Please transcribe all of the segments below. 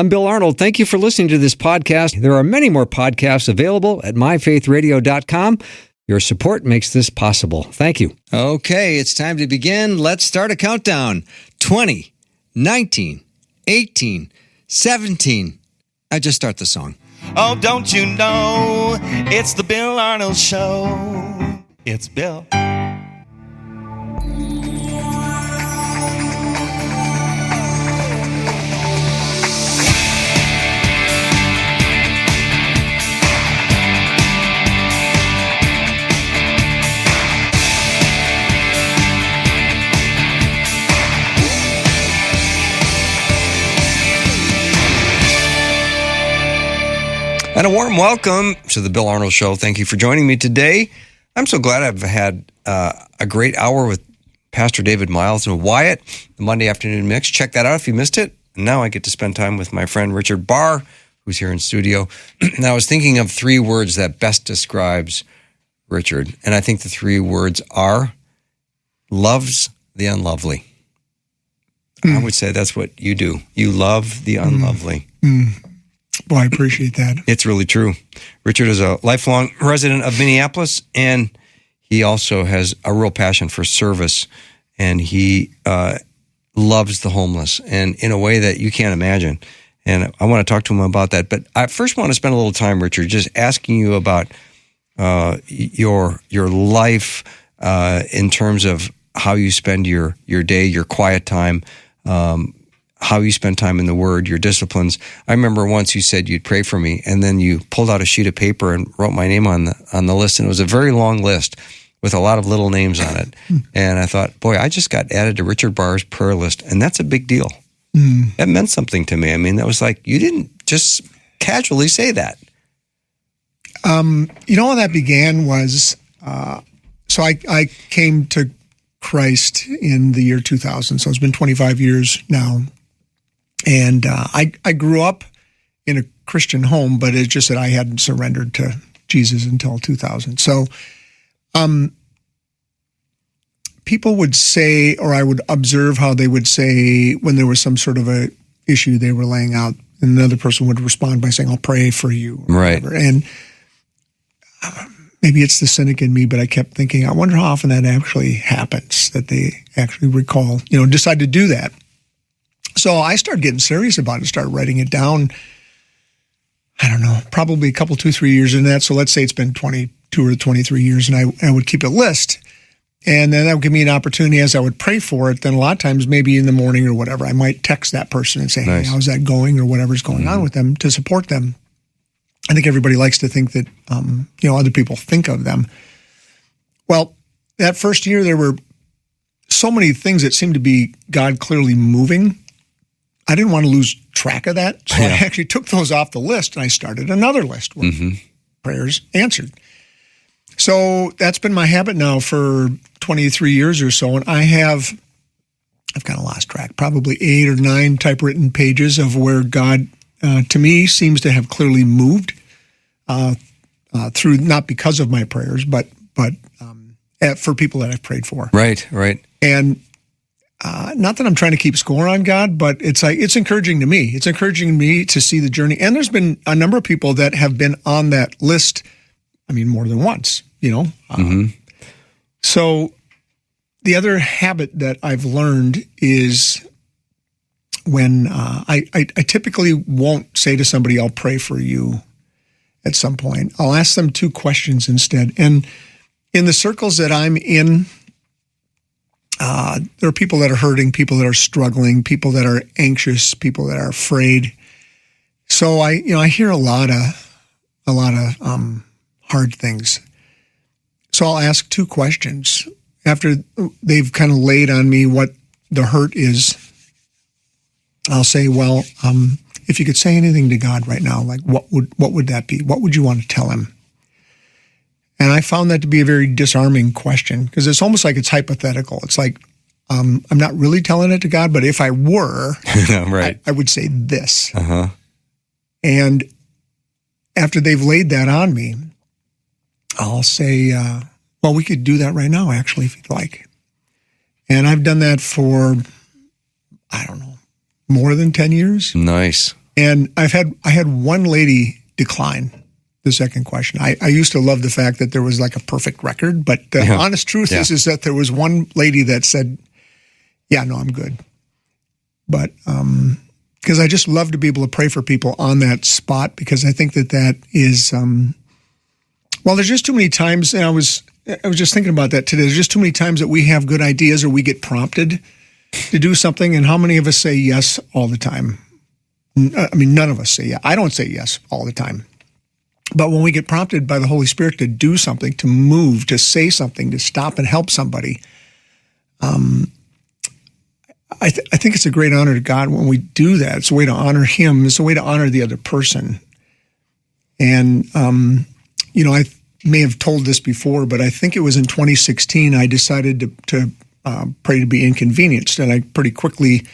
I'm Bill Arnold. Thank you for listening to this podcast. There are many more podcasts available at myfaithradio.com. Your support makes this possible. Thank you. Okay, it's time to begin. Let's start a countdown. 20, 19, 18, 17. I just start the song. Oh, don't you know, it's the Bill Arnold Show. It's Bill. And a warm welcome to the Bill Arnold Show. Thank you for joining me today. I'm so glad I've had a great hour with Pastor David Miles and Wyatt, the Monday Afternoon Mix. Check that out if you missed it. And now I get to spend time with my friend Richard Bahr, who's here in studio. And I was thinking of three words that best describes Richard. And I think the three words are loves the unlovely. I would say that's what you do. You love the unlovely. Well, I appreciate that. It's really true. Richard is a lifelong resident of Minneapolis, and he also has a real passion for service, and he loves the homeless, and in a way that you can't imagine. And I want to talk to him about that. But I first want to spend a little time, Richard, just asking you about your life in terms of how you spend your day, your quiet time, how you spend time in the Word, your disciplines. I remember once you said you'd pray for me, and then you pulled out a sheet of paper and wrote my name on the list, and it was a very long list with a lot of little names on it. And I thought, boy, I just got added to Richard Bahr's prayer list, and that's a big deal. That meant something to me. I mean, that was like, you didn't just casually say that. How that began was, so I came to Christ in the year 2000, so it's been 25 years now. And I grew up in a Christian home, but it's just that I hadn't surrendered to Jesus until 2000. So people would say, or I would observe how they would say when there was some sort of a issue they were laying out, and another person would respond by saying, I'll pray for you. Right. Whatever. And maybe it's the cynic in me, but I kept thinking, I wonder how often that actually happens, that they actually recall, decide to do that. So I started getting serious about it, started writing it down, I don't know, probably a couple, 2-3 years in that. So let's say it's been 22 or 23 years, and I would keep a list. And then that would give me an opportunity as I would pray for it. Then a lot of times, maybe in the morning or whatever, I might text that person and say, hey, how's that going, or whatever's going on with them, to support them. I think everybody likes to think that, other people think of them. Well, that first year, there were so many things that seemed to be God clearly moving. I didn't want to lose track of that, so I actually took those off the list, and I started another list with prayers answered. So that's been my habit now for 23 years or so, and I've kind of lost track, probably 8 or 9 typewritten pages of where God, to me, seems to have clearly moved through, not because of my prayers, but for people that I've prayed for. Right. And not that I'm trying to keep score on God, but it's encouraging to me. It's encouraging me to see the journey. And there's been a number of people that have been on that list, more than once, So the other habit that I've learned is when I typically won't say to somebody, I'll pray for you at some point. I'll ask them 2 questions instead. And in the circles that I'm in, there are people that are hurting, people that are struggling, people that are anxious, people that are afraid. So I hear a lot of hard things. So I'll ask 2 questions after they've kind of laid on me what the hurt is. I'll say, well, if you could say anything to God right now, like what would that be? What would you want to tell him? And I found that to be a very disarming question, because it's almost like it's hypothetical. It's like, I'm not really telling it to God, but if I were, right. I would say this. And after they've laid that on me, I'll say, well, we could do that right now, actually, if you'd like. And I've done that for, I don't know, more than 10 years. Nice. And I had one lady decline the second question. I used to love the fact that there was like a perfect record, but the honest truth is that there was one lady that said, yeah, no, I'm good. But because I just love to be able to pray for people on that spot, because I think that is, well, there's just too many times, and I was just thinking about that today. There's just too many times that we have good ideas or we get prompted to do something, and how many of us say yes all the time? I mean, none of us say yes. I don't say yes all the time. But when we get prompted by the Holy Spirit to do something, to move, to say something, to stop and help somebody, I think it's a great honor to God when we do that. It's a way to honor Him. It's a way to honor the other person. And, I may have told this before, but I think it was in 2016 I decided to pray to be inconvenienced, and I pretty quickly,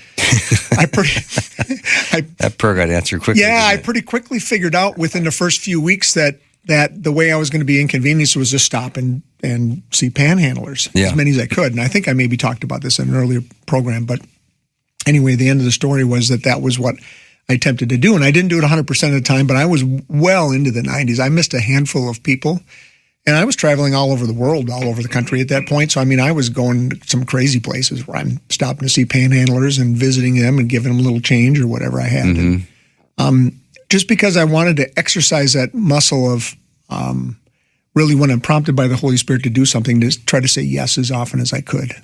that prayer got answered quickly. Yeah, I pretty quickly figured out within the first few weeks that the way I was going to be inconvenienced was to stop and see panhandlers, as many as I could. And I think I maybe talked about this in an earlier program, but anyway, the end of the story was that was what I attempted to do, and I didn't do it 100% of the time, but I was well into the 90s. I missed a handful of people. And I was traveling all over the world, all over the country at that point. So, I mean, I was going to some crazy places where I'm stopping to see panhandlers and visiting them and giving them a little change or whatever I had. Mm-hmm. And, just because I wanted to exercise that muscle of really, when I'm prompted by the Holy Spirit to do something, to try to say yes as often as I could.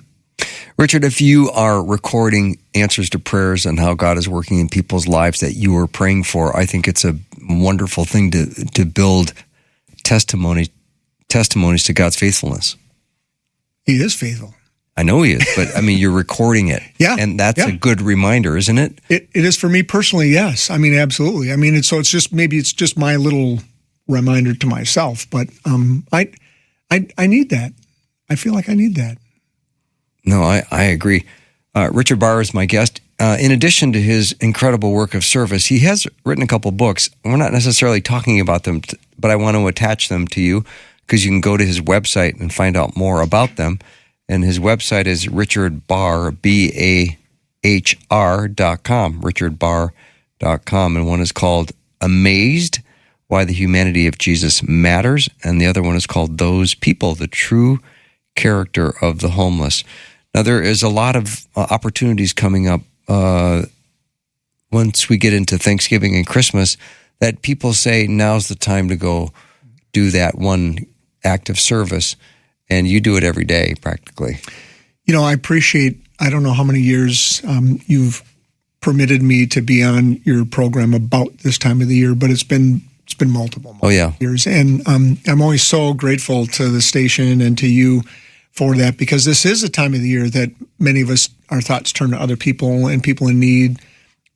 Richard, if you are recording answers to prayers and how God is working in people's lives that you are praying for, I think it's a wonderful thing to build testimonies to God's faithfulness. He is faithful. I know He is, but I mean, you're recording it. Yeah. And that's a good reminder, isn't it? It is for me personally, yes. I mean, absolutely. I mean, it's just my little reminder to myself, but I need that. I feel like I need that. No, I agree. Richard Bahr is my guest. In addition to his incredible work of service, he has written a couple books. We're not necessarily talking about them, but I want to attach them to you, because you can go to his website and find out more about them. And his website is Richard Bahr, BAHR.com, richardbahr.com. And one is called Amazed, Why the Humanity of Jesus Matters. And the other one is called Those People, the True Character of the Homeless. Now, there is a lot of opportunities coming up once we get into Thanksgiving and Christmas that people say now's the time to go do that one act of service, and you do it every day practically. I appreciate, I don't know how many years you've permitted me to be on your program about this time of the year, but it's been multiple years. And I'm always so grateful to the station and to you for that, because this is a time of the year that many of us, our thoughts turn to other people and people in need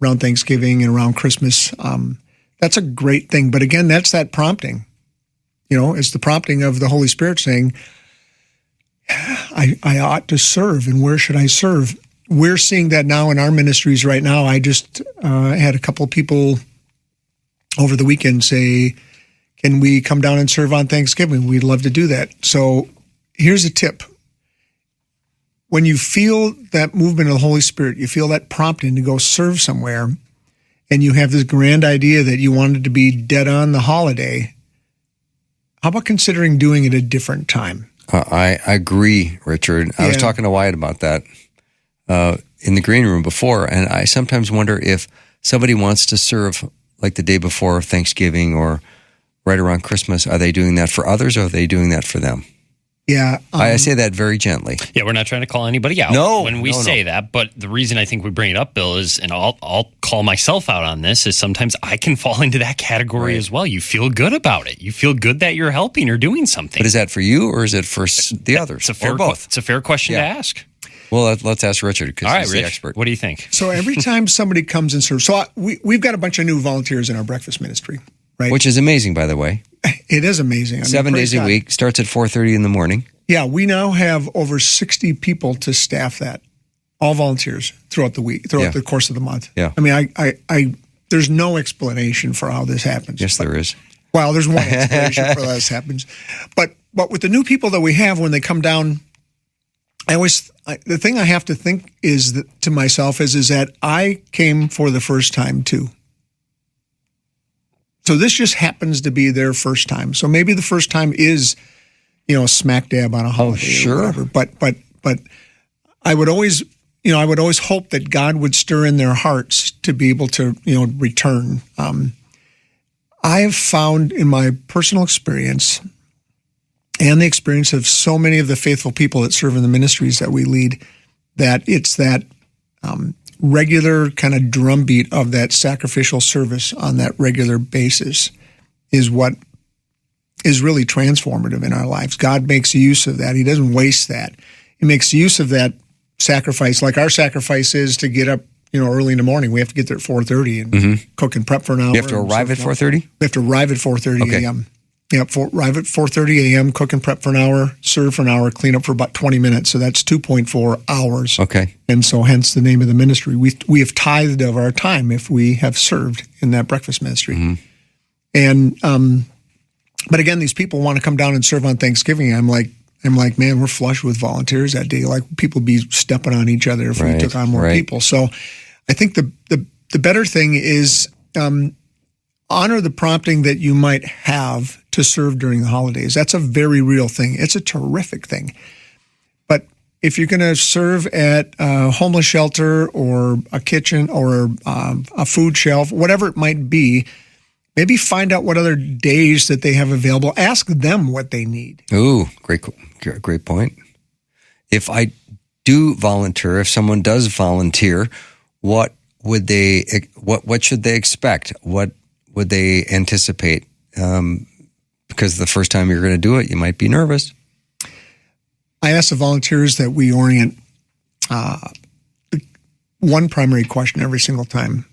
around Thanksgiving and around Christmas. That's a great thing. But again, that's that prompting. It's the prompting of the Holy Spirit saying, I ought to serve, and where should I serve? We're seeing that now in our ministries right now. I just had a couple of people over the weekend say, can we come down and serve on Thanksgiving? We'd love to do that. So here's a tip. When you feel that movement of the Holy Spirit, you feel that prompting to go serve somewhere, and you have this grand idea that you wanted to be dead on the holiday, how about considering doing it a different time? I agree, Richard. I was talking to Wyatt about that in the green room before, and I sometimes wonder if somebody wants to serve like the day before Thanksgiving or right around Christmas. Are they doing that for others, or are they doing that for them? Yeah. I say that very gently. Yeah, we're not trying to call anybody out when we say that, but the reason I think we bring it up, Bill, is, and I'll call myself out on this, is sometimes I can fall into that category as well. You feel good about it. You feel good that you're helping or doing something. But is that for you, or is it for the others? Or both? It's a fair question to ask. Well, let's ask Richard, because he's the Rich, expert. What do you think? So every time somebody comes and serves, we've got a bunch of new volunteers in our breakfast ministry, right? Which is amazing, by the way. It is amazing. 7 days a week, starts at 4:30 in the morning. Yeah, we now have over 60 people to staff that, all volunteers throughout the week, throughout the course of the month. Yeah. I mean, I there's no explanation for how this happens. Yes, there is. Well, there's one explanation for how this happens. But with the new people that we have, when they come down, the thing I have to think is to myself is that I came for the first time too. So this just happens to be their first time. So maybe the first time is, smack dab on a holiday. Oh, sure. Or whatever. But I would always hope that God would stir in their hearts to be able to, return. I have found in my personal experience and the experience of so many of the faithful people that serve in the ministries that we lead, that it's that regular kind of drumbeat of that sacrificial service on that regular basis is what is really transformative in our lives. God makes use of that. He doesn't waste that. He makes use of that sacrifice. Like our sacrifice is to get up, early in the morning. We have to get there at 4:30 and cook and prep for an hour. You have to arrive at 4:30? We have to arrive at 4:30 a.m. Arrive at 4:30 a.m., cook and prep for an hour, serve for an hour, clean up for about 20 minutes. So that's 2.4 hours. Okay. And so hence the name of the ministry. We have tithed of our time if we have served in that breakfast ministry. Mm-hmm. And but again, these people want to come down and serve on Thanksgiving. I'm like, man, we're flush with volunteers that day. Like people be stepping on each other if we took on more people. So I think the better thing is honor the prompting that you might have to serve during the holidays. That's a very real thing. It's a terrific thing. But if you're going to serve at a homeless shelter or a kitchen or a food shelf, whatever it might be, maybe find out what other days that they have available. Ask them what they need. Ooh, great point. If I do volunteer, if someone does volunteer, what should they expect? What would they anticipate? Because the first time you're going to do it, you might be nervous. I ask the volunteers that we orient one primary question every single time.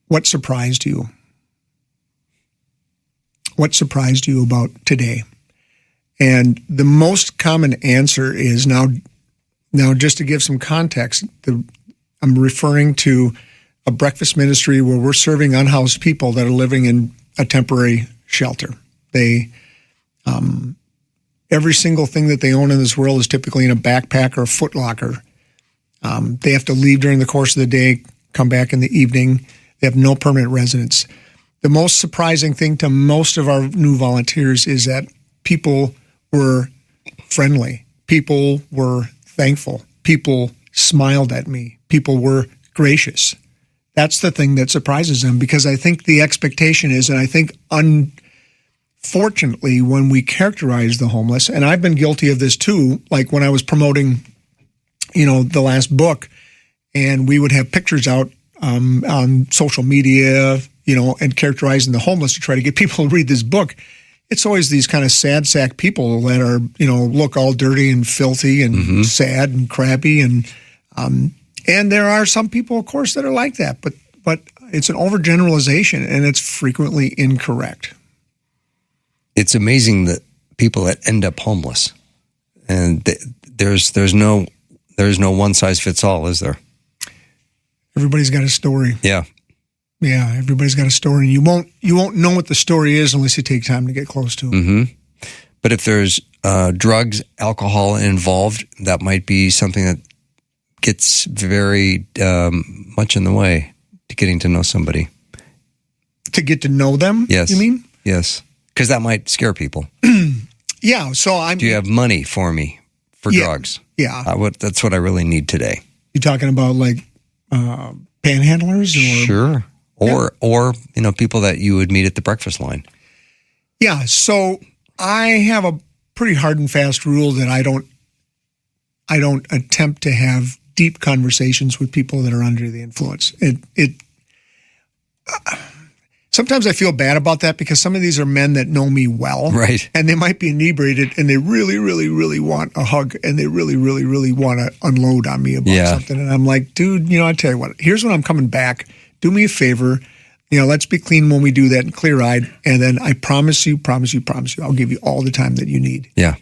What surprised you? What surprised you about today? And the most common answer is now just to give some context, I'm referring to a breakfast ministry where we're serving unhoused people that are living in a temporary shelter. They, every single thing that they own in this world is typically in a backpack or a foot locker. They have to leave during the course of the day, come back in the evening. They have no permanent residence. The most surprising thing to most of our new volunteers is that people were friendly. People were thankful. People smiled at me. People were gracious. That's the thing that surprises them, because I think the expectation is, and I think unfortunately when we characterize the homeless, and I've been guilty of this too, like when I was promoting, the last book, and we would have pictures out on social media, and characterizing the homeless to try to get people to read this book. It's always these kind of sad sack people that are, look all dirty and filthy and sad and crappy. And there are some people, of course, that are like that, but it's an overgeneralization and it's frequently incorrect. It's amazing that people that end up homeless, and there's no one size fits all, is there? Everybody's got a story. Yeah. Yeah, everybody's got a story. You won't know what the story is unless you take time to get close to it. Mm-hmm. But if there's drugs, alcohol involved, that might be something that gets very much in the way to getting to know somebody. To get to know them? Yes. You mean? Yes. Because that might scare people. Yeah. So do you have money for me for drugs? Yeah. That's what I really need today. You talking about like panhandlers? Or? Sure. Or people that you would meet at the breakfast line. Yeah. So I have a pretty hard and fast rule that I don't attempt to have deep conversations with people that are under the influence. Sometimes I feel bad about that because some of these are men that know me well. Right. And they might be inebriated and they really, really, really want a hug and they really, really, really want to unload on me about something. And I'm like, dude, I tell you what, here's when I'm coming back. Do me a favor. Let's be clean when we do that and clear-eyed. And then I promise you, I'll give you all the time that you need. Yeah.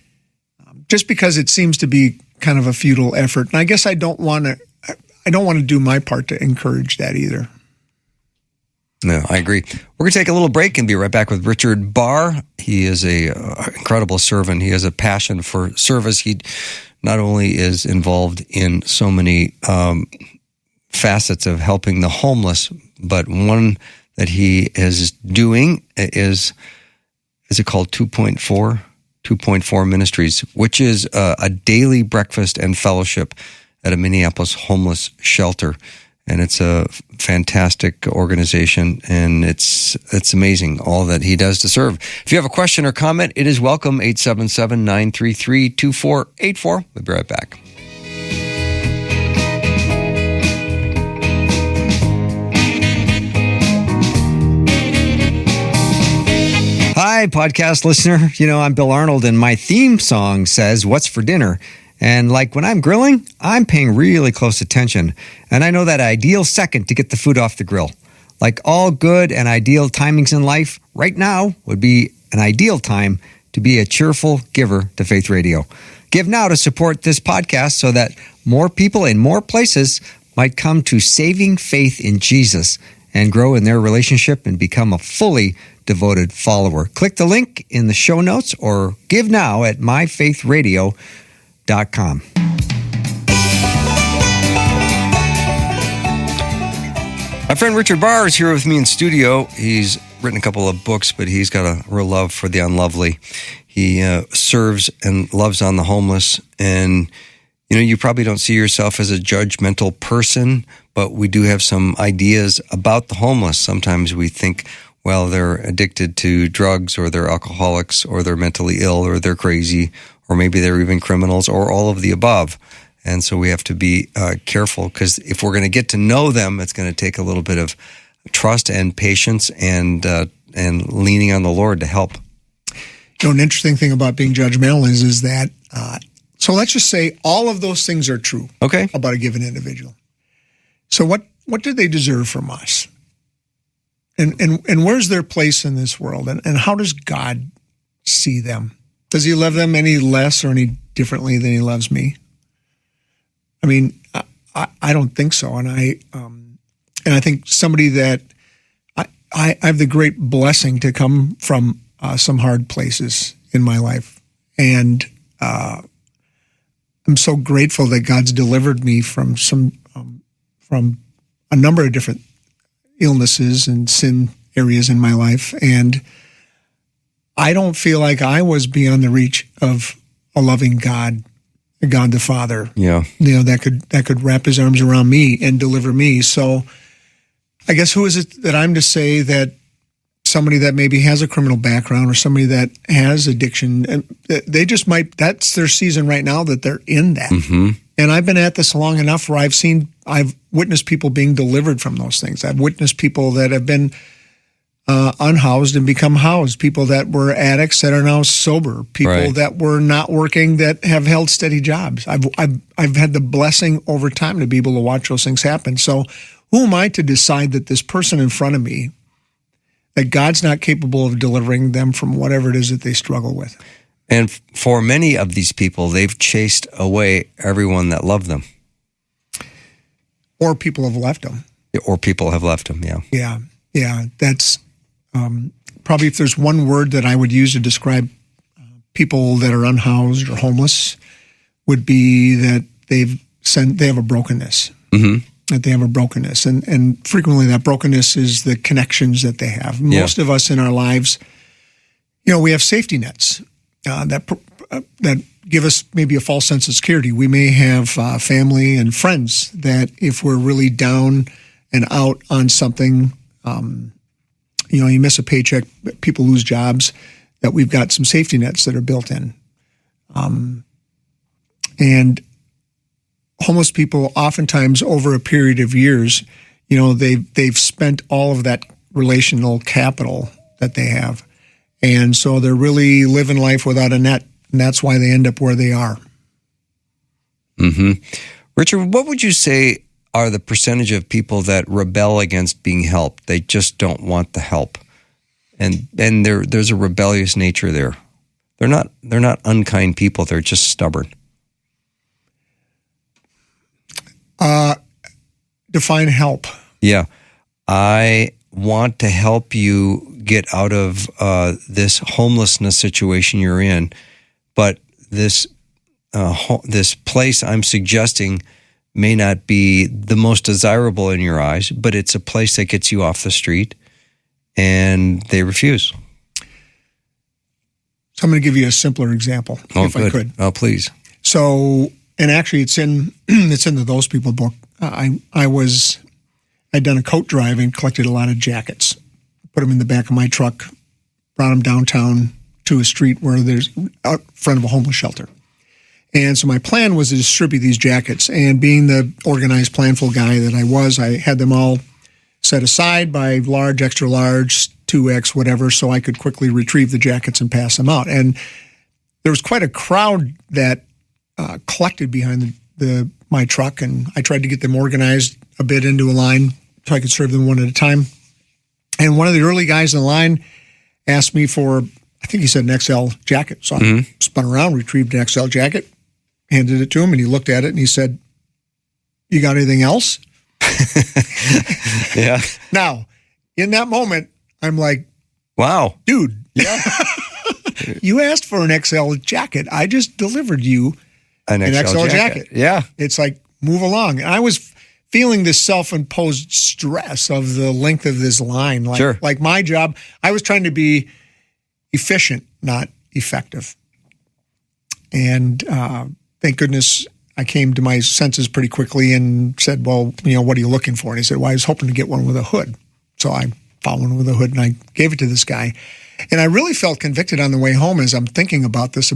Just because it seems to be kind of a futile effort. And I guess I don't want to do my part to encourage that either. No, I agree. We're going to take a little break and be right back with Richard Bahr. He is a incredible servant. He has a passion for service. He not only is involved in so many facets of helping the homeless, but one that he is doing is it called 2.4? 2.4 Ministries, which is a daily breakfast and fellowship at a Minneapolis homeless shelter. And it's a fantastic organization, and it's amazing all that he does to serve. If you have a question or comment, it is welcome, 877-933-2484. We'll be right back. Hi, podcast listener. I'm Bill Arnold, and my theme song says, "What's for dinner?" And like when I'm grilling, I'm paying really close attention. And I know that ideal second to get the food off the grill. Like all good and ideal timings in life, right now would be an ideal time to be a cheerful giver to Faith Radio. Give now to support this podcast so that more people in more places might come to saving faith in Jesus and grow in their relationship and become a fully devoted follower. Click the link in the show notes or give now at myfaithradio.com. My friend Richard Bahr is here with me in studio. He's written a couple of books, but he's got a real love for the unlovely. He serves and loves on the homeless. And, you probably don't see yourself as a judgmental person, but we do have some ideas about the homeless. Sometimes we think, well, they're addicted to drugs, or they're alcoholics, or they're mentally ill, or they're crazy, or maybe they're even criminals, or all of the above. And so we have to be careful, because if we're going to get to know them, it's going to take a little bit of trust and patience and leaning on the Lord to help. An interesting thing about being judgmental is that, so let's just say all of those things are true. Okay. About a given individual. So what do they deserve from us? And where's their place in this world? And how does God see them? Does he love them any less or any differently than he loves me? I mean, I don't think so. And I think somebody that I have the great blessing to come from some hard places in my life. And I'm so grateful that God's delivered me from from a number of different illnesses and sin areas in my life. And I don't feel like I was beyond the reach of a loving God the Father. Yeah. That could wrap his arms around me and deliver me. So I guess who is it that I'm to say that somebody that maybe has a criminal background or somebody that has addiction, and they just might, that's their season right now that they're in that. Mm-hmm. And I've been at this long enough where I've witnessed people being delivered from those things. I've witnessed people that have been unhoused and become housed, people that were addicts that are now sober, people that were not working that have held steady jobs. I've had the blessing over time to be able to watch those things happen. So who am I to decide that this person in front of me, that God's not capable of delivering them from whatever it is that they struggle with? And for many of these people, they've chased away everyone that loved them. Or people have left them. Or people have left them, yeah. Yeah. That's probably, if there's one word that I would use to describe people that are unhoused or homeless, would be that they have a brokenness. Mm-hmm. That they have a brokenness. And frequently that brokenness is the connections that they have. Most of us in our lives, we have safety nets that give us maybe a false sense of security. We may have family and friends that if we're really down and out on something, you miss a paycheck, people lose jobs, that we've got some safety nets that are built in. And homeless people, oftentimes over a period of years, they've spent all of that relational capital that they have. And so they're really living life without a net, and that's why they end up where they are. Mm-hmm. Richard, what would you say are the percentage of people that rebel against being helped? They just don't want the help. And there's a rebellious nature there. They're not unkind people, they're just stubborn. Define help. Yeah. I want to help you get out of this homelessness situation you're in, but this place I'm suggesting may not be the most desirable in your eyes, but it's a place that gets you off the street. and they refuse. So I'm going to give you a simpler example, if I could. Oh, please. So, and actually, it's in the Those People book. I'd done a coat drive and collected a lot of jackets, put them in the back of my truck, brought them downtown to a street where there's out front of a homeless shelter. And so my plan was to distribute these jackets. And being the organized, planful guy that I was, I had them all set aside by large, extra large, 2X, whatever, so I could quickly retrieve the jackets and pass them out. And there was quite a crowd that collected behind my truck, and I tried to get them organized a bit into a line so I could serve them one at a time. And one of the early guys in the line asked me for, I think he said an XL jacket. So I spun around, retrieved an XL jacket, handed it to him, and he looked at it and he said, "You got anything else?" Yeah. Now, in that moment, I'm like, wow, dude, yeah. You asked for an XL jacket. I just delivered you an XL jacket. Yeah. It's like, move along. And I was feeling this self-imposed stress of the length of this line. Like my job, I was trying to be efficient, not effective. And thank goodness I came to my senses pretty quickly and said, well, what are you looking for? And he said, well, I was hoping to get one with a hood. So I found one with a hood and I gave it to this guy. And I really felt convicted on the way home as I'm thinking about this,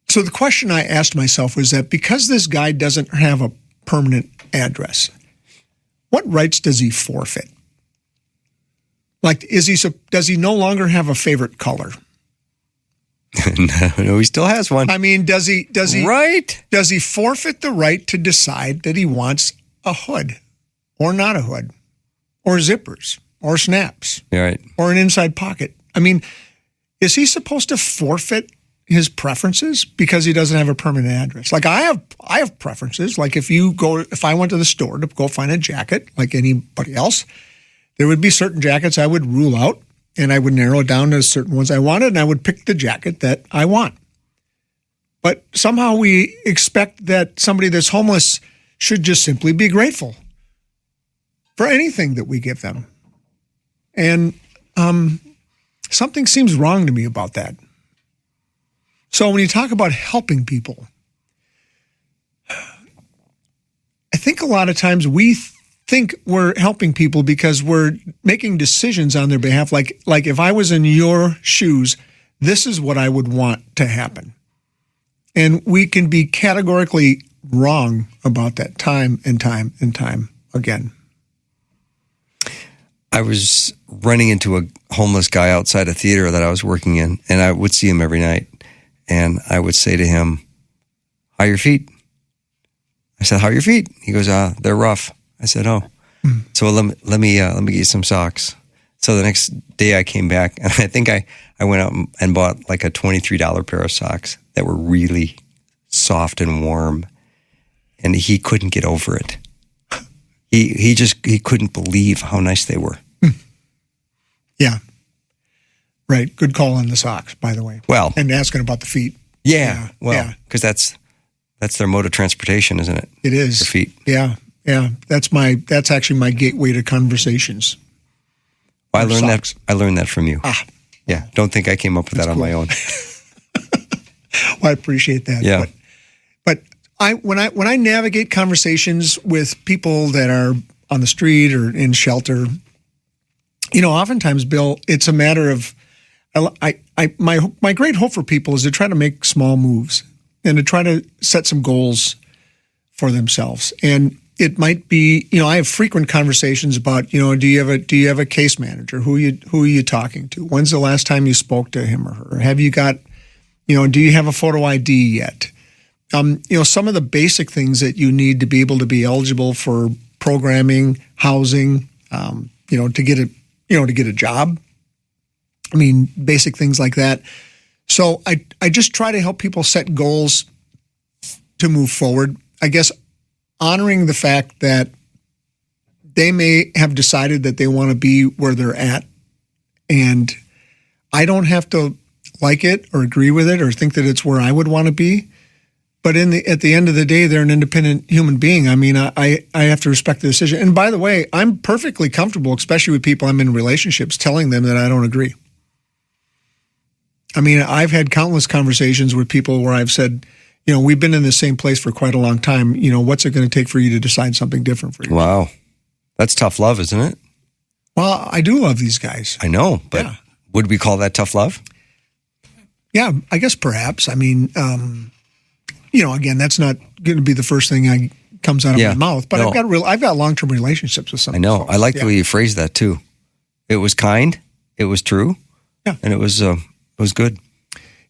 so the question I asked myself was that because this guy doesn't have a permanent address, what rights does he forfeit? Like, does he no longer have a favorite color? No, he still has one. I mean, does he right? Does he forfeit the right to decide that he wants a hood or not a hood or zippers or snaps right, or an inside pocket? I mean, is he supposed to forfeit his preferences because he doesn't have a permanent address? Like I have preferences. Like if I went to the store to go find a jacket like anybody else, there would be certain jackets I would rule out and I would narrow it down to certain ones I wanted and I would pick the jacket that I want. But somehow we expect that somebody that's homeless should just simply be grateful for anything that we give them. And something seems wrong to me about that. So when you talk about helping people, I think a lot of times we think we're helping people because we're making decisions on their behalf. Like if I was in your shoes, this is what I would want to happen. And we can be categorically wrong about that time and time and time again. I was running into a homeless guy outside a theater that I was working in, and I would see him every night. And I would say to him, "How are your feet?" I said, "How are your feet?" He goes, "They're rough." I said, "Oh, so let me get you some socks." So the next day I came back, and I think I went out and bought like a $23 pair of socks that were really soft and warm, and he couldn't get over it. He couldn't believe how nice they were. Yeah. Right. Good call on the socks, by the way. Well, and asking about the feet. Yeah. Well, because that's their mode of transportation, isn't it? It is. Their feet. Yeah. Yeah. That's actually my gateway to conversations. Well, I learned that from you. Yeah. Don't think I came up with that on my own. Well, I appreciate that. Yeah. But when I navigate conversations with people that are on the street or in shelter, oftentimes, Bill, it's a matter of my great hope for people is to try to make small moves and to try to set some goals for themselves. And it might be, I have frequent conversations about, do you have a case manager? Who are you talking to? When's the last time you spoke to him or her? Have you got, do you have a photo ID yet? Some of the basic things that you need to be able to be eligible for programming, housing, to get a job. I mean, basic things like that. So I just try to help people set goals to move forward. I guess honoring the fact that they may have decided that they want to be where they're at, and I don't have to like it or agree with it or think that it's where I would want to be. But at the end of the day, they're an independent human being. I mean, I have to respect the decision. And by the way, I'm perfectly comfortable, especially with people I'm in relationships, telling them that I don't agree. I mean, I've had countless conversations with people where I've said, we've been in the same place for quite a long time. What's it going to take for you to decide something different for you? Wow. That's tough love, isn't it? Well, I do love these guys. I know, but would we call that tough love? Yeah, I guess perhaps. I mean, again, that's not going to be the first thing that comes out of my mouth. But I've got long-term relationships with some. I know. Folks. I like the way you phrased that too. It was kind. It was true. Yeah, and it was good.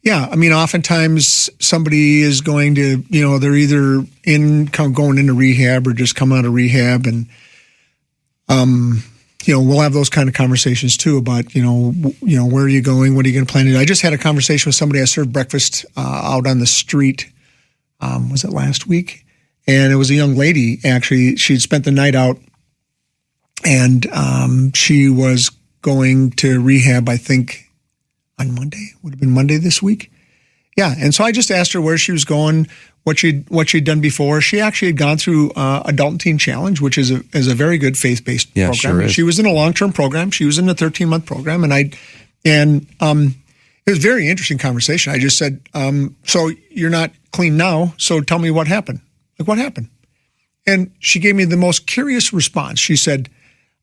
Yeah, I mean, oftentimes somebody is going to, they're either going into rehab or just come out of rehab, and we'll have those kind of conversations too about, where are you going? What are you going to plan to do? I just had a conversation with somebody. I served breakfast out on the street. Was it last week? And it was a young lady, actually. She'd spent the night out, and she was going to rehab, I think, on Monday. Would have been Monday this week. Yeah, and so I just asked her where she was going, what she'd done before. She actually had gone through Adult and Teen Challenge, which is a very good faith-based program. Sure is. She was in a long-term program. She was in a 13-month program, and it was a very interesting conversation. I just said, so you're not clean now, so tell me what happened. Like, what happened? And she gave me the most curious response. She said,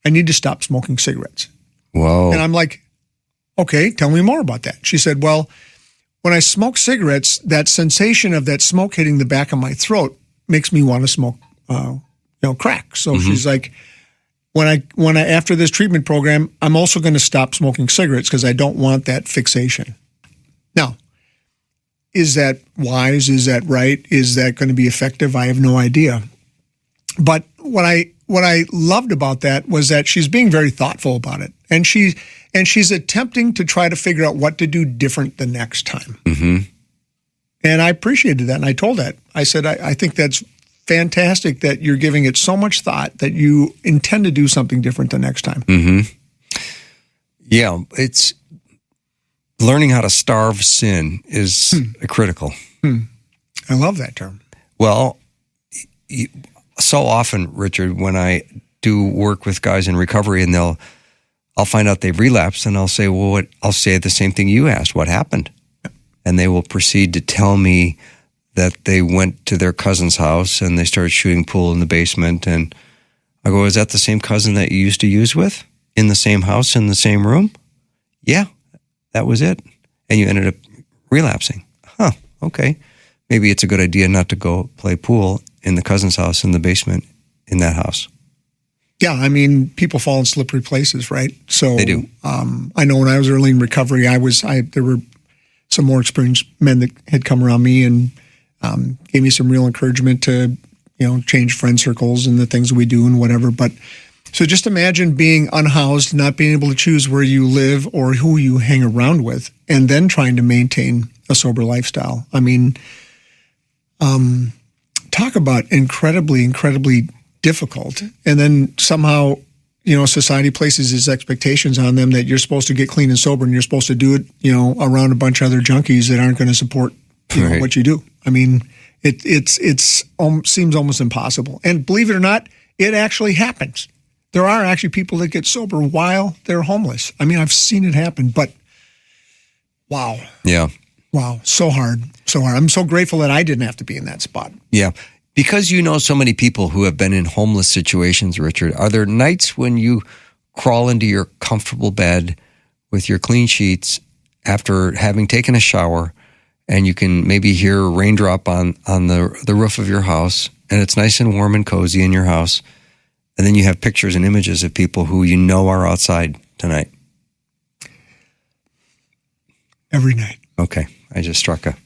I need to stop smoking cigarettes. Whoa. And I'm like, okay, tell me more about that. She said, well, when I smoke cigarettes, that sensation of that smoke hitting the back of my throat makes me want to smoke, crack. So she's like, when I after this treatment program, I'm also going to stop smoking cigarettes because I don't want that fixation. Now, is that wise? Is that right? Is that going to be effective? I have no idea. But what I loved about that was that she's being very thoughtful about it, and she's attempting to try to figure out what to do different the next time. Mm-hmm. And I appreciated that, and I told that. I said, I think that's fantastic that you're giving it so much thought that you intend to do something different the next time. Mm-hmm. Yeah, it's learning how to starve sin is critical. I love that term. Well, so often, Richard, when I do work with guys in recovery, and I'll find out they've relapsed, and I'll say, well, I'll say the same thing you asked, what happened? And they will proceed to tell me that they went to their cousin's house and they started shooting pool in the basement. And I go, is that the same cousin that you used to use with? In the same house, in the same room? Yeah, that was it. And you ended up relapsing. Huh, okay. Maybe it's a good idea not to go play pool in the cousin's house in the basement in that house. Yeah, I mean, people fall in slippery places, right? So they do. I know when I was early in recovery, there were some more experienced men that had come around me and gave me some real encouragement to, change friend circles and the things we do and whatever. But so just imagine being unhoused, not being able to choose where you live or who you hang around with, and then trying to maintain a sober lifestyle. I mean, talk about incredibly, incredibly difficult. And then somehow, society places its expectations on them that you're supposed to get clean and sober, and you're supposed to do it, around a bunch of other junkies that aren't going to support right. what you do. I mean, it seems almost impossible. And believe it or not, it actually happens. There are actually people that get sober while they're homeless. I mean, I've seen it happen, but wow. Yeah. Wow. So hard. So hard. I'm so grateful that I didn't have to be in that spot. Yeah. Because you know so many people who have been in homeless situations, Richard, are there nights when you crawl into your comfortable bed with your clean sheets after having taken a shower, and you can maybe hear a raindrop on the roof of your house, and it's nice and warm and cozy in your house, and then you have pictures and images of people who you know are outside tonight? Every night. Okay. I just struck a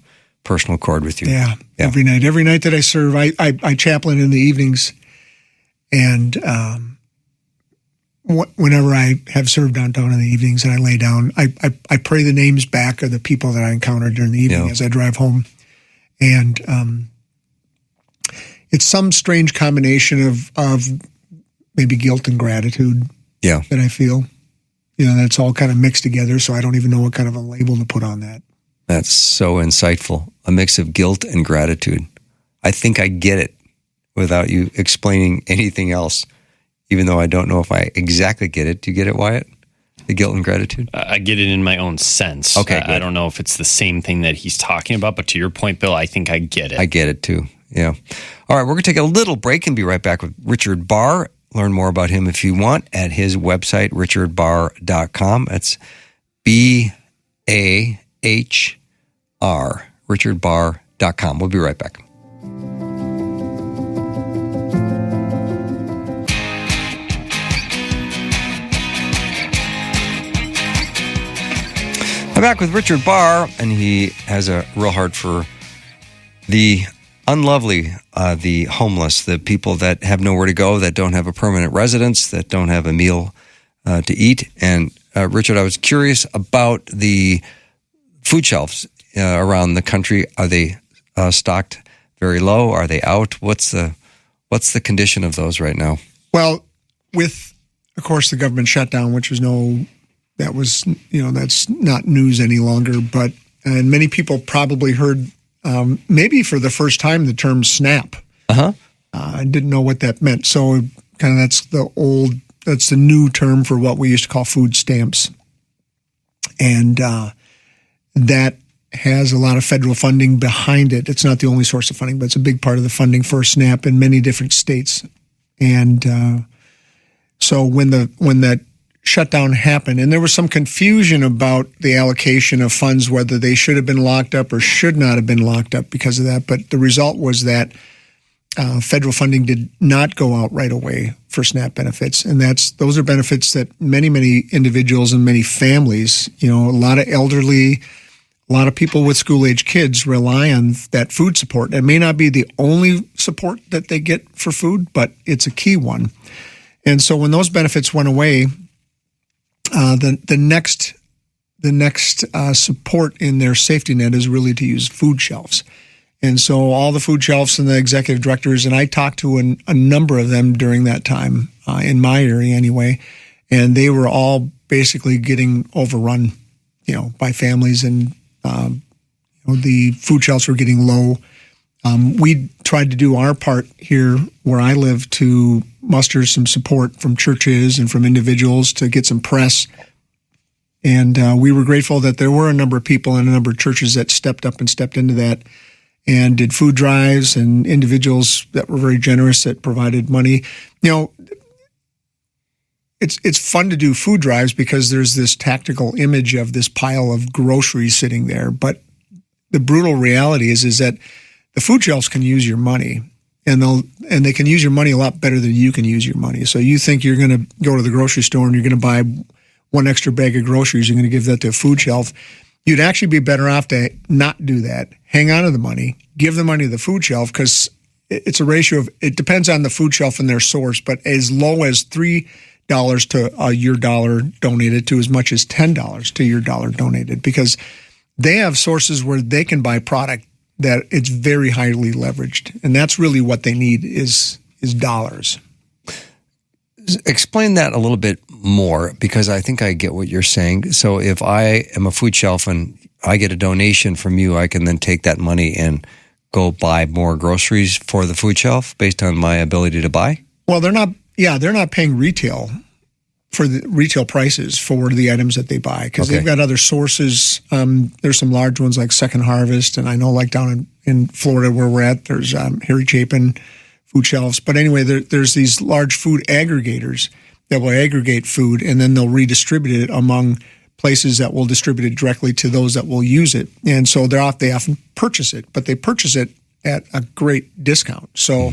personal chord with you. Yeah. Every night that I serve, I chaplain in the evenings, and whenever I have served downtown in the evenings and I lay down, I pray the names back of the people that I encountered during the evening as I drive home, and it's some strange combination of maybe guilt and gratitude that I feel. That's all kind of mixed together, so I don't even know what kind of a label to put on that. That's so insightful. A mix of guilt and gratitude. I think I get it without you explaining anything else, even though I don't know if I exactly get it. Do you get it, Wyatt? The guilt and gratitude? I get it in my own sense. Okay, I don't know if it's the same thing that he's talking about, but to your point, Bill, I think I get it. I get it too. Yeah. All right, we're going to take a little break and be right back with Richard Bahr. Learn more about him if you want at his website, richardbahr.com. That's BAHR, richardbahr.com. We'll be right back. I'm back with Richard Bahr, and he has a real heart for the unlovely, the homeless, the people that have nowhere to go, that don't have a permanent residence, that don't have a meal to eat. And Richard, I was curious about the food shelves around the country. Are they stocked very low? Are they out? What's the condition of those right now? Well, with, of course, the government shutdown, which was that's not news any longer. But and many people probably heard, maybe for the first time, the term SNAP. I didn't know what that meant. So kind of that's the new term for what we used to call food stamps. And that has a lot of federal funding behind it. It's not the only source of funding, but it's a big part of the funding for SNAP in many different states. And so when that shutdown happened, and there was some confusion about the allocation of funds, whether they should have been locked up or should not have been locked up because of that. But the result was that federal funding did not go out right away for SNAP benefits. And those are benefits that many, many individuals and many families, a lot of elderly, a lot of people with school-age kids rely on that food support. It may not be the only support that they get for food, but it's a key one. And so when those benefits went away, the next support in their safety net is really to use food shelves. And so all the food shelves and the executive directors, and I talked to a number of them during that time, in my area anyway, and they were all basically getting overrun, by families, and the food shelves were getting low. We tried to do our part here where I live to muster some support from churches and from individuals to get some press. And we were grateful that there were a number of people and a number of churches that stepped up and stepped into that and did food drives, and individuals that were very generous that provided money. It's fun to do food drives because there's this tactical image of this pile of groceries sitting there. But the brutal reality is that the food shelves can use your money, and they can use your money a lot better than you can use your money. So you think you're going to go to the grocery store and you're going to buy one extra bag of groceries, you're going to give that to a food shelf. You'd actually be better off to not do that. Hang on to the money, give the money to the food shelf, because it's a ratio of, it depends on the food shelf and their source, but as low as $3 to your dollar donated to as much as $10 to your dollar donated, because they have sources where they can buy product that it's very highly leveraged. And that's really what they need is dollars. Explain that a little bit more, because I think I get what you're saying. So if I am a food shelf and I get a donation from you, I can then take that money and go buy more groceries for the food shelf based on my ability to buy? Well, they're not paying retail for the retail prices for the items that they buy, because they've got other sources. There's some large ones like Second Harvest, and I know like down in Florida where we're at, there's Harry Chapin food shelves. But anyway, there's these large food aggregators that will aggregate food, and then they'll redistribute it among places that will distribute it directly to those that will use it. And so they often purchase it, but they purchase it at a great discount. So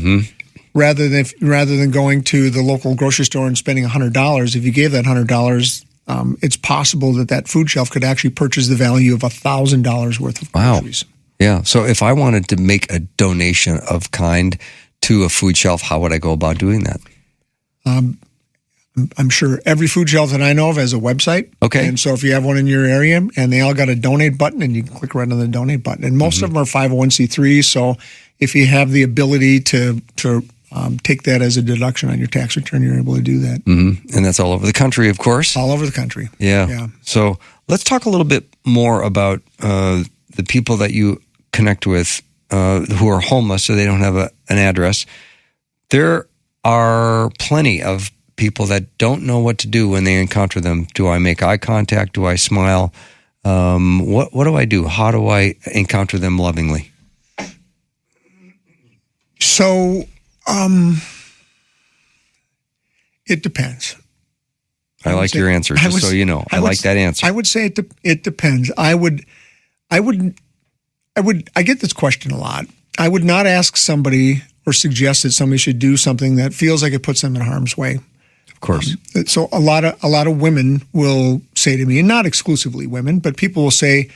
rather than going to the local grocery store and spending $100, if you gave that $100, it's possible that food shelf could actually purchase the value of $1,000 worth of groceries. Yeah. So if I wanted to make a donation of kind to a food shelf, how would I go about doing that? I'm sure every food shelf that I know of has a website. Okay. And so if you have one in your area, and they all got a donate button, and you can click right on the donate button. And most of them are 501c3. So if you have the ability to take that as a deduction on your tax return, you're able to do that. And that's all over the country, of course. All over the country. Yeah. So let's talk a little bit more about the people that you connect with who are homeless, so they don't have an address, there are plenty of people that don't know what to do when they encounter them. Do I make eye contact? Do I smile? What do I do? How do I encounter them lovingly? So, it depends. I like your answer, just so you know. I like that answer. I would say it depends. I get this question a lot. I would not ask somebody or suggest that somebody should do something that feels like it puts them in harm's way. Of course. So a lot of women will say to me, and not exclusively women, but people will say,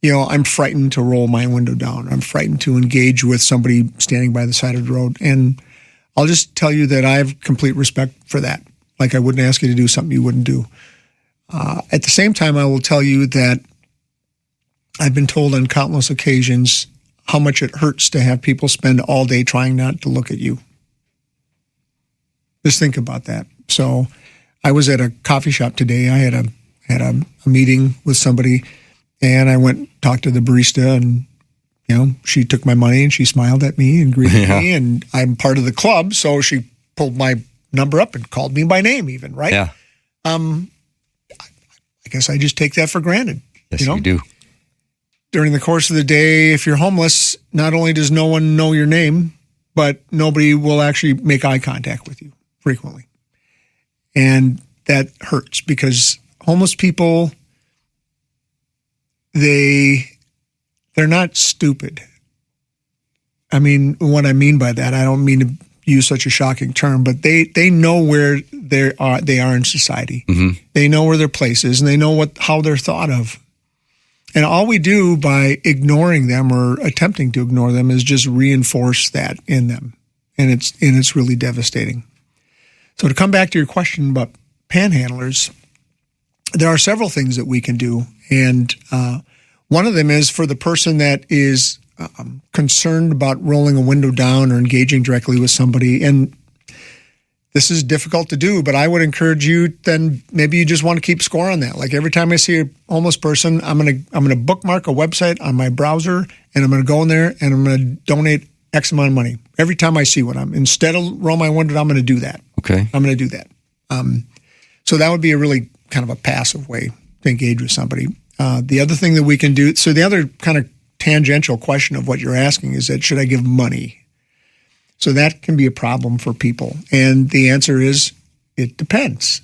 I'm frightened to roll my window down. I'm frightened to engage with somebody standing by the side of the road. And I'll just tell you that I have complete respect for that. Like I wouldn't ask you to do something you wouldn't do. At the same time, I will tell you that I've been told on countless occasions how much it hurts to have people spend all day trying not to look at you. Just think about that. So I was at a coffee shop today. I had a meeting with somebody, and I went and talked to the barista, and she took my money and she smiled at me and greeted me, and I'm part of the club, so she pulled my number up and called me by name even, right? Yeah. I guess I just take that for granted. Yes, you do. During the course of the day, if you're homeless, not only does no one know your name, but nobody will actually make eye contact with you frequently. And that hurts because homeless people, they're not stupid. I mean, what I mean by that, I don't mean to use such a shocking term, but they know where they are in society. Mm-hmm. They know where their place is, and they know how they're thought of. And all we do by ignoring them or attempting to ignore them is just reinforce that in them. And it's really devastating. So to come back to your question about panhandlers, there are several things that we can do. And one of them is for the person that is concerned about rolling a window down or engaging directly with somebody. And this is difficult to do, but I would encourage you, then maybe you just want to keep score on that. Like every time I see a homeless person, I'm gonna bookmark a website on my browser, and I'm gonna go in there and I'm gonna donate X amount of money. Every time I see one, instead of roll my window, I'm gonna do that. Okay. I'm gonna do that. So that would be a really kind of a passive way to engage with somebody. The other thing that we can do, so the other kind of tangential question of what you're asking is that should I give money? So that can be a problem for people. And the answer is, it depends.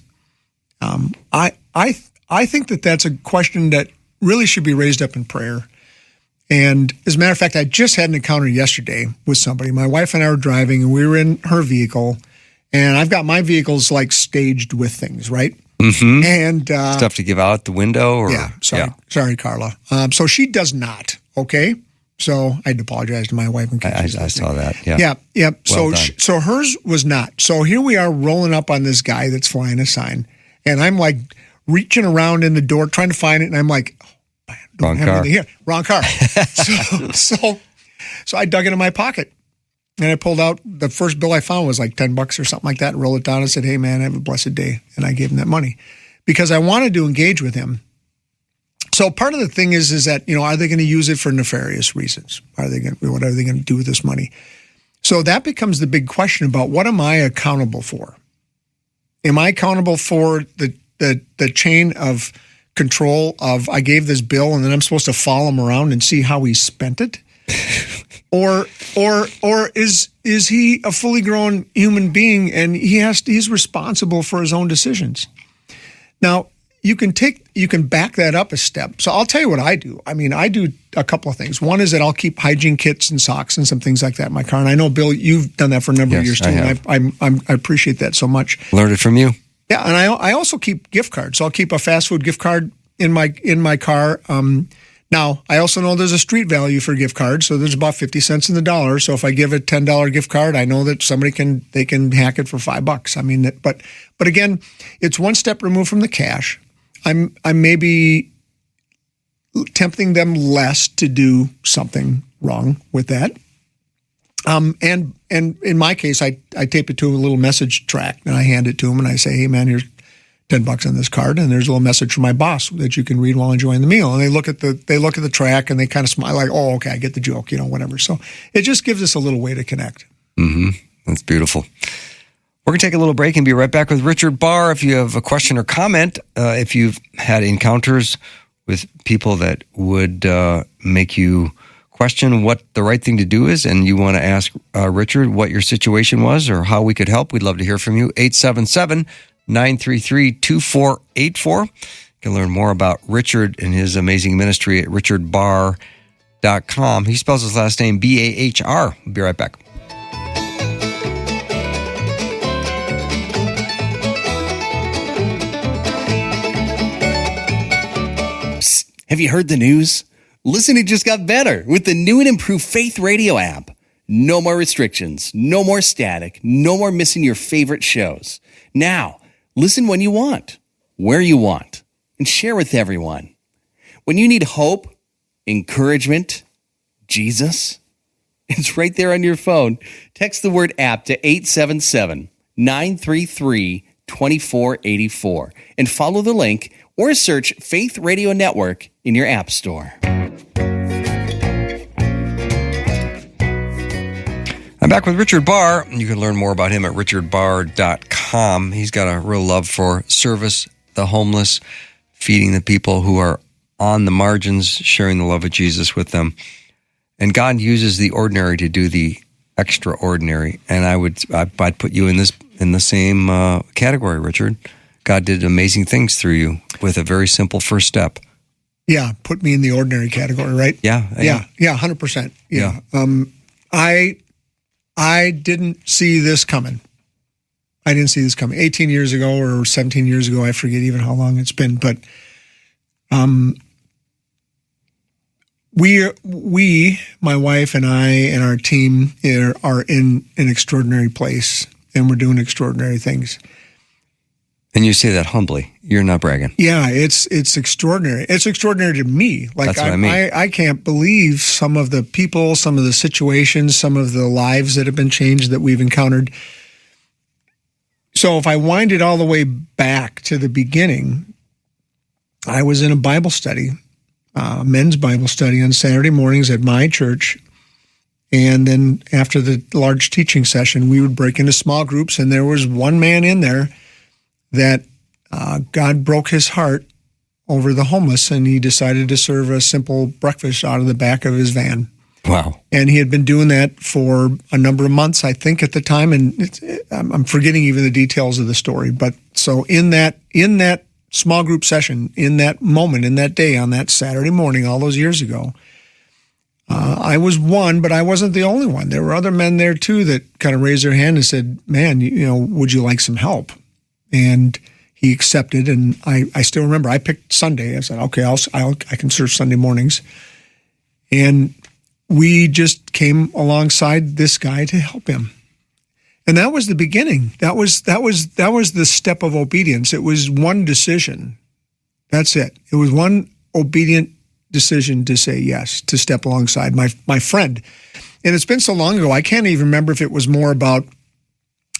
I think that that's a question that really should be raised up in prayer. And as a matter of fact, I just had an encounter yesterday with somebody. My wife and I were driving, and we were in her vehicle. And I've got my vehicles like staged with things, right? Mm-hmm. And stuff to give out the window? Or, sorry, Carla. So she does not, okay? So I had to apologize to my wife. I saw that. Yeah. Well so hers was not. So here we are rolling up on this guy that's flying a sign, and I'm like reaching around in the door trying to find it, and I'm like, oh, wrong car. Here. Wrong car. so I dug into my pocket, and I pulled out the first bill I found was like $10 or something like that, and rolled it down and said, "Hey man, have a blessed day," and I gave him that money because I wanted to engage with him. So part of the thing is that, are they going to use it for nefarious reasons? What are they going to do with this money? So that becomes the big question about what am I accountable for? Am I accountable for the chain of control of I gave this bill and then I'm supposed to follow him around and see how he spent it? or is he a fully grown human being and he's responsible for his own decisions? Now, you can back that up a step. So I'll tell you what I do. I mean, I do a couple of things. One is that I'll keep hygiene kits and socks and some things like that in my car. And I know, Bill, you've done that for a number of years too. And I appreciate that so much. Learned it from you. Yeah, and I also keep gift cards. So I'll keep a fast food gift card in my car. Now, I also know there's a street value for gift cards, so there's about 50 cents in the dollar. So if I give a $10 gift card, I know that somebody can hack it for $5. I mean, but again, it's one step removed from the cash. I'm maybe tempting them less to do something wrong with that. And in my case, I tape it to a little message track and I hand it to them and I say, "Hey man, here's $10 on this card, and there's a little message from my boss that you can read while enjoying the meal. And they look at the track and they kind of smile like, oh, okay, I get the joke, whatever. So it just gives us a little way to connect. Mm-hmm. That's beautiful. We're going to take a little break and be right back with Richard Bahr. If you have a question or comment, if you've had encounters with people that would make you question what the right thing to do is, and you want to ask Richard what your situation was or how we could help, we'd love to hear from you. 877-933-2484. You can learn more about Richard and his amazing ministry at richardbahr.com. He spells his last name B-A-H-R. We'll be right back. Have you heard the news? Listening just got better with the new and improved Faith Radio app. No more restrictions, no more static, no more missing your favorite shows. Now, listen when you want, where you want, and share with everyone. When you need hope, encouragement, Jesus, it's right there on your phone. Text the word app to 877-933-2484 and follow the link or search Faith Radio Network in your app store. I'm back with Richard Bahr. You can learn more about him at richardbahr.com. He's got a real love for service, the homeless, feeding the people who are on the margins, sharing the love of Jesus with them. And God uses the ordinary to do the extraordinary. And I'd put you in the same category, Richard. God did amazing things through you with a very simple first step. Yeah, put me in the ordinary category, right? Yeah, 100%. Yeah. I didn't see this coming. 18 years ago or 17 years ago, I forget even how long it's been. But we, my wife and I and our team are in an extraordinary place, and we're doing extraordinary things. And you say that humbly. You're not bragging. Yeah, it's extraordinary. It's extraordinary to me. That's what I mean. I can't believe some of the people, some of the situations, some of the lives that have been changed that we've encountered. So if I wind it all the way back to the beginning, I was in a Bible study, men's Bible study on Saturday mornings at my church. And then after the large teaching session, we would break into small groups, and there was one man in there that God broke his heart over the homeless, and he decided to serve a simple breakfast out of the back of his van. Wow. And he had been doing that for a number of months, I think, at the time, and I'm forgetting even the details of the story. But so in that small group session, in that moment, in that day, on that Saturday morning, all those years ago, I was one, but I wasn't the only one. There were other men there, too, that kind of raised their hand and said, man, would you like some help? And he accepted, and I still remember I picked Sunday. I said, okay, I can serve Sunday mornings. And we just came alongside this guy to help him. And that was the beginning. That was the step of obedience. It was one decision. That's it. It was one obedient decision to say yes, to step alongside my friend. And it's been so long ago, I can't even remember if it was more about,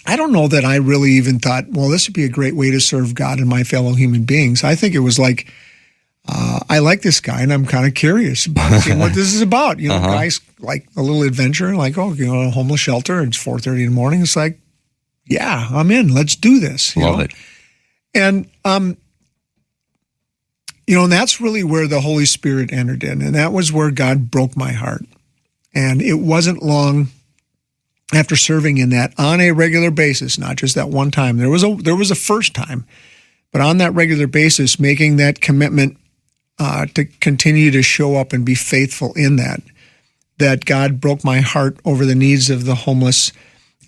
I don't know that I really even thought, well, this would be a great way to serve God and my fellow human beings. I think it was like, I like this guy, and I'm kind of curious about seeing what this is about. Guys like a little adventure, like, a homeless shelter. It's 4:30 in the morning. It's like, yeah, I'm in. Let's do this. Love it. And, and that's really where the Holy Spirit entered in. And that was where God broke my heart. And it wasn't long after serving in that on a regular basis, not just that one time. There was a first time, but on that regular basis, making that commitment to continue to show up and be faithful in that God broke my heart over the needs of the homeless.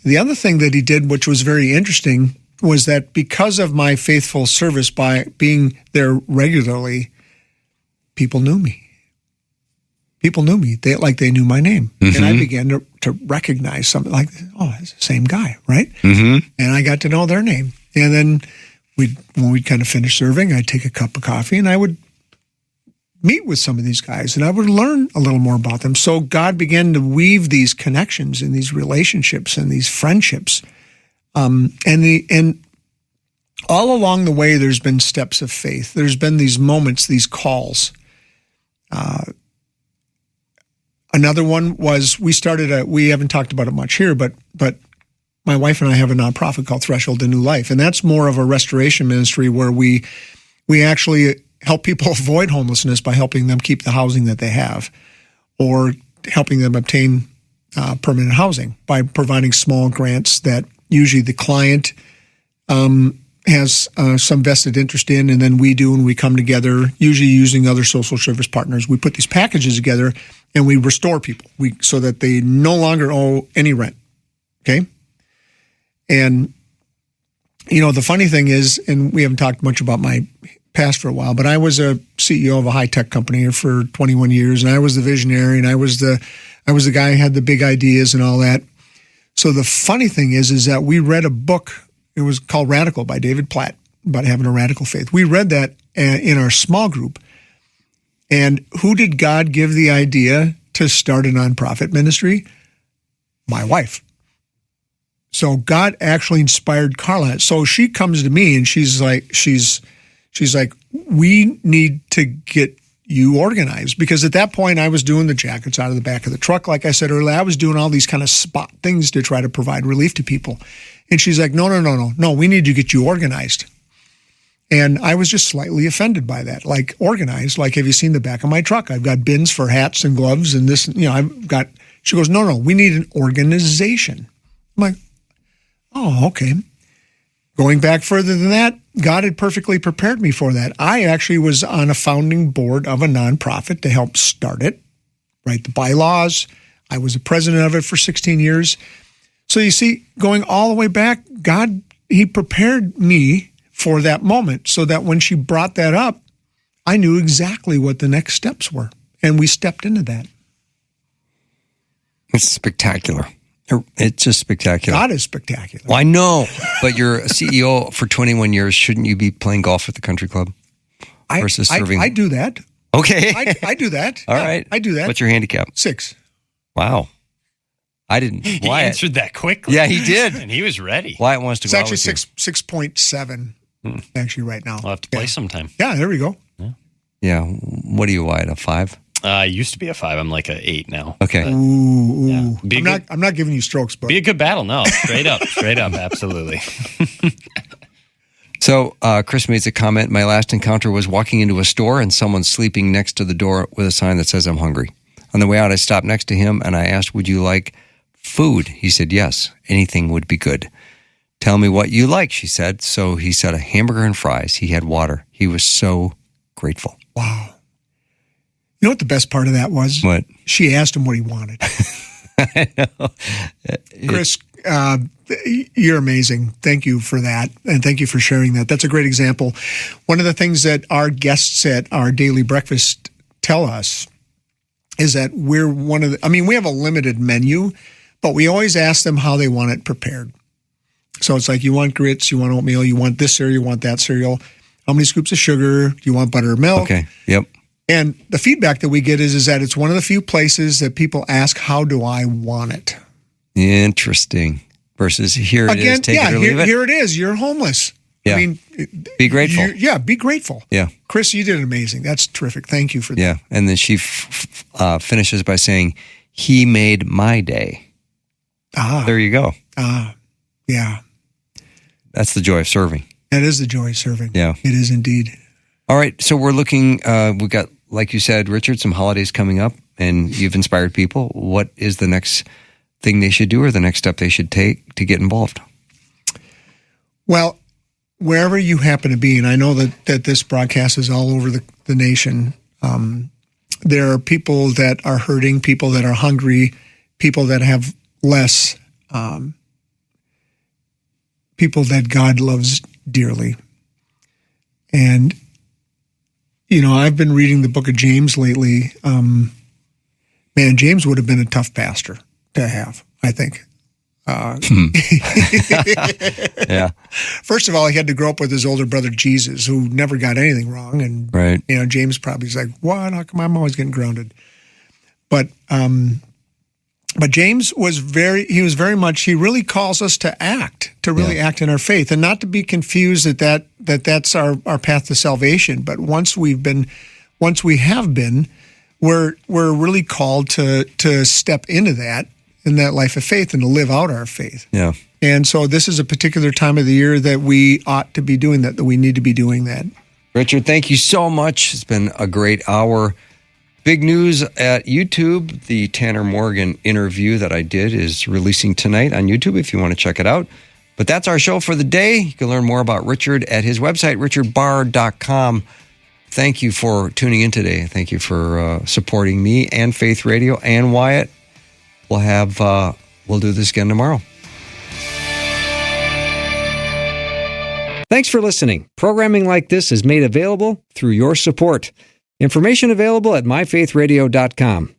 The other thing that he did, which was very interesting, was that because of my faithful service by being there regularly, people knew me. People knew me. They knew my name. Mm-hmm. And I began to recognize something like, oh, it's the same guy, right? Mm-hmm. And I got to know their name. And then when we'd kind of finish serving, I'd take a cup of coffee and I would meet with some of these guys and I would learn a little more about them. So God began to weave these connections and these relationships and these friendships. And all along the way, there's been steps of faith. There's been these moments, these calls. Another one was we haven't talked about it much here, but my wife and I have a nonprofit called Threshold to New Life, and that's more of a restoration ministry where we actually help people avoid homelessness by helping them keep the housing that they have, or helping them obtain permanent housing by providing small grants that usually the client has some vested interest in, and then we do, and we come together, usually using other social service partners. We put these packages together, and we restore people so that they no longer owe any rent, okay? And, the funny thing is, and we haven't talked much about my past for a while, but I was a CEO of a high-tech company for 21 years, and I was the visionary, and I was the guy who had the big ideas and all that. So the funny thing is that we read a book. It was called Radical by David Platt, about having a radical faith. We read that in our small group. And who did God give the idea to start a nonprofit ministry? My wife. So God actually inspired Carla. So she comes to me and she's like, we need to get you organized. Because at that point I was doing the jackets out of the back of the truck. Like I said earlier, I was doing all these kind of spot things to try to provide relief to people. And she's like, no, we need to get you organized. And I was just slightly offended by that. Like, organized, like, have you seen the back of my truck? I've got bins for hats and gloves and this, she goes, no, we need an organization. I'm like, oh, okay. Going back further than that, God had perfectly prepared me for that. I actually was on a founding board of a nonprofit to help start it, write the bylaws. I was the president of it for 16 years. So you see, going all the way back, God, he prepared me for that moment so that when she brought that up, I knew exactly what the next steps were. And we stepped into that. It's spectacular. It's just spectacular. God is spectacular. Well, I know, but you're a CEO for 21 years. Shouldn't you be playing golf at the country club versus serving? I do that. Okay. I do that. All right. I do that. What's your handicap? 6. Wow. I didn't. He answered that quickly. Yeah, he did. And he was ready. Wyatt wants to go out with you. It's actually 6.7 actually right now. We'll have to play sometime. Yeah, there we go. Yeah. What are you, Wyatt, a 5? I used to be a 5. I'm like a 8 now. Okay. Ooh. Yeah. I'm not giving you strokes, but be a good battle. No, straight up, absolutely. So Chris makes a comment. My last encounter was walking into a store and someone sleeping next to the door with a sign that says, I'm hungry. On the way out, I stopped next to him and I asked, would you like food? He said, yes, anything would be good. Tell me what you like, she said. So he said a hamburger and fries. He had water. He was so grateful. Wow. You know what the best part of that was? What? She asked him what he wanted. I know. Chris, you're amazing. Thank you for that. And thank you for sharing that. That's a great example. One of the things that our guests at our daily breakfast tell us is that we have a limited menu, but we always ask them how they want it prepared. So it's like, you want grits, you want oatmeal, you want this cereal, you want that cereal. How many scoops of sugar? Do you want butter or milk? Okay, yep. And the feedback that we get is that it's one of the few places that people ask, how do I want it? Interesting. Versus here it is, take it or leave it. Here it is, you're homeless. Yeah. I mean, be grateful. Be grateful. Yeah. Chris, you did amazing. That's terrific. Thank you for that. Yeah. And then she finishes by saying, he made my day. There you go. Yeah. That's the joy of serving. That is the joy of serving. Yeah. It is indeed. All right. So we're looking, we've got, like you said, Richard, some holidays coming up and you've inspired people. What is the next thing they should do or the next step they should take to get involved? Well, wherever you happen to be, and I know that this broadcast is all over the nation, there are people that are hurting, people that are hungry, people that have less, people that God loves dearly. And, I've been reading the book of James lately. Man, James would have been a tough pastor to have, I think. Yeah. First of all, he had to grow up with his older brother Jesus, who never got anything wrong, and right. James probably is like, "What? How come I'm always getting grounded?" But James was he really calls us to act, really act in our faith, and not to be confused that's our path to salvation. But once we have been, we're really called to step into that in that life of faith and to live out our faith. Yeah. And so this is a particular time of the year that we ought to be doing that we need to be doing that. Richard, thank you so much. It's been a great hour. Big news at YouTube. The Tanner Morgan interview that I did is releasing tonight on YouTube if you want to check it out. But that's our show for the day. You can learn more about Richard at his website, richardbahr.com. Thank you for tuning in today. Thank you for supporting me and Faith Radio and Wyatt. We'll do this again tomorrow. Thanks for listening. Programming like this is made available through your support. Information available at myfaithradio.com.